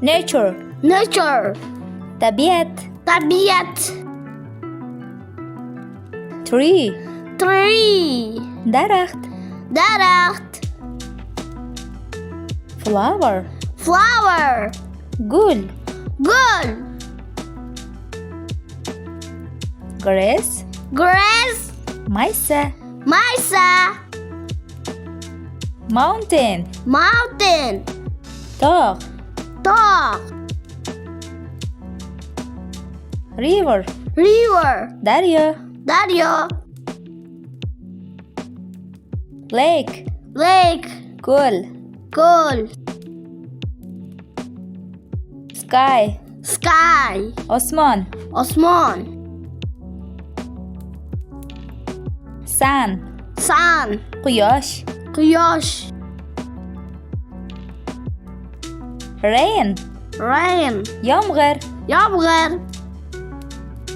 nature, nature, tabiat, tabiat, tree, tree, daraxt, daraxt, flower, flower, gul, gul, grass, grass, maysa, maysa, mountain, mountain, tog, tog, river, river, daryo, daryo, lake, lake, ko'l, ko'l, sky, sky, osmon, osmon, sun, sun, quyosh, quyosh, rain, rain, yomg'ir, yomg'ir,